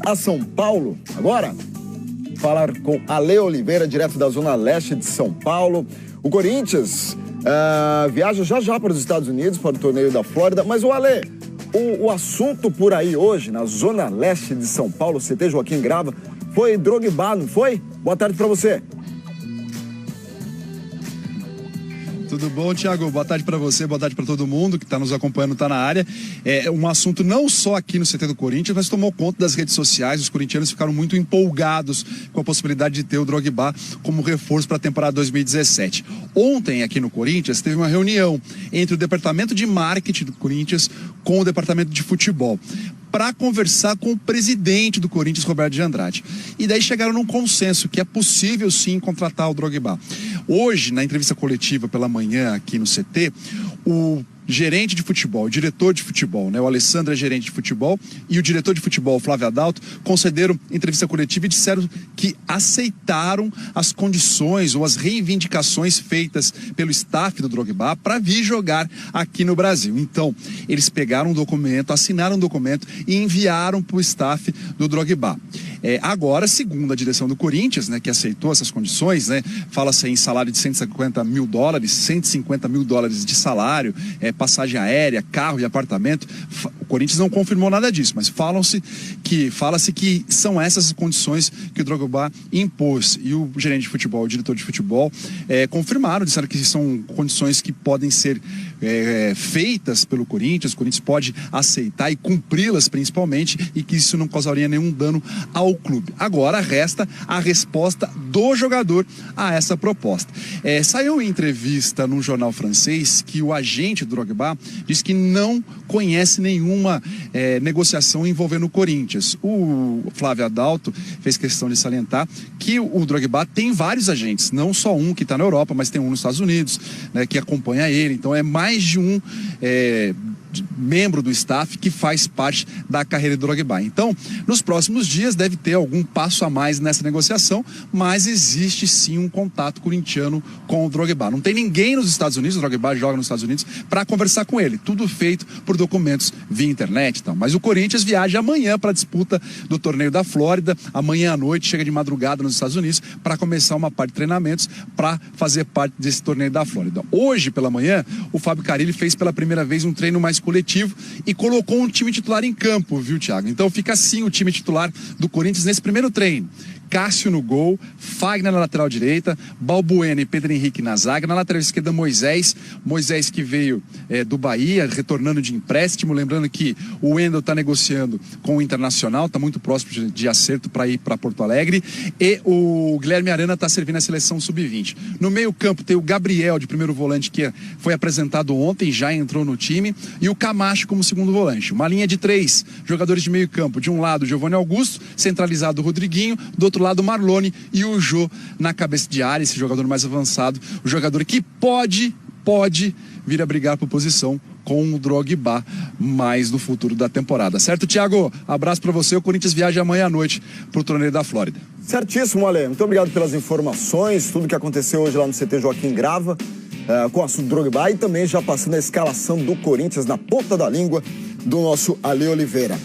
a São Paulo agora. Falar com Ale Oliveira, direto da Zona Leste de São Paulo. O Corinthians viaja já para os Estados Unidos, para o torneio da Flórida. Mas o Ale, o assunto por aí hoje, na Zona Leste de São Paulo, CT Joaquim Grava, foi Drogba, não foi? Boa tarde para você. Tudo bom, Thiago? Boa tarde para você, boa tarde para todo mundo que está nos acompanhando, está na área. É um assunto não só aqui no CT do Corinthians, mas tomou conta das redes sociais. Os corintianos ficaram muito empolgados com a possibilidade de ter o Drogba como reforço para a temporada 2017. Ontem, aqui no Corinthians, teve uma reunião entre o departamento de marketing do Corinthians com o departamento de futebol, para conversar com o presidente do Corinthians, Roberto de Andrade. E daí chegaram num consenso que é possível sim contratar o Drogba. Hoje, na entrevista coletiva pela manhã aqui no CT, o gerente de futebol, o diretor de futebol, né? O Alessandro é gerente de futebol e o diretor de futebol, o Flávio Adalto, concederam entrevista coletiva e disseram que aceitaram as condições ou as reivindicações feitas pelo staff do Drogba para vir jogar aqui no Brasil. Então, eles pegaram um documento, assinaram um documento e enviaram para o staff do Drogba. Agora, segundo a direção do Corinthians, né, que aceitou essas condições, né, fala-se em salário de $150 mil, $150 mil de salário, passagem aérea, carro e apartamento. O Corinthians não confirmou nada disso, mas fala-se que são essas as condições que o Drogba impôs. E o gerente de futebol, o diretor de futebol, confirmaram, disseram que são condições que podem ser feitas pelo Corinthians. O Corinthians pode aceitar e cumpri-las principalmente, e que isso não causaria nenhum dano ao clube. Agora resta a resposta do jogador a essa proposta. Saiu em entrevista num jornal francês que o agente do Drogba diz que não conhece nenhuma negociação envolvendo o Corinthians. O Flávio Adalto fez questão de salientar que o Drogba tem vários agentes, não só um que está na Europa, mas tem um nos Estados Unidos, né, que acompanha ele. Então é mais de um membro do staff que faz parte da carreira do Drogba. Então, nos próximos dias deve ter algum passo a mais nessa negociação, mas existe sim um contato corintiano com o Drogba. Não tem ninguém nos Estados Unidos, o Drogba joga nos Estados Unidos, para conversar com ele. Tudo feito por documentos via internet. Então. Mas o Corinthians viaja amanhã para a disputa do torneio da Flórida. Amanhã à noite, chega de madrugada nos Estados Unidos para começar uma parte de treinamentos para fazer parte desse torneio da Flórida. Hoje, pela manhã, o Fábio Carille fez pela primeira vez um treino mais coletivo e colocou um time titular em campo, viu, Thiago? Então fica assim o time titular do Corinthians nesse primeiro treino. Cássio no gol, Fagner na lateral direita, Balbuena e Pedro Henrique na zaga, na lateral esquerda Moisés que veio do Bahia, retornando de empréstimo, lembrando que o Wendel está negociando com o Internacional, está muito próximo de acerto para ir para Porto Alegre, e o Guilherme Arana está servindo a seleção sub-20. No meio campo tem o Gabriel de primeiro volante, que foi apresentado ontem, já entrou no time, e o Camacho como segundo volante. Uma linha de 3 jogadores de meio campo, de um lado Giovanni Augusto, centralizado o Rodriguinho, do outro lado Marlone e o Jô na cabeça de área, esse jogador mais avançado, o jogador que pode vir a brigar por posição com o Drogba mais no futuro da temporada. Certo, Thiago? Abraço pra você. O Corinthians viaja amanhã à noite pro torneio da Flórida. Certíssimo, Ale. Muito obrigado pelas informações, tudo que aconteceu hoje lá no CT Joaquim Grava, com o assunto do Drogba, e também já passando a escalação do Corinthians na ponta da língua do nosso Ale Oliveira.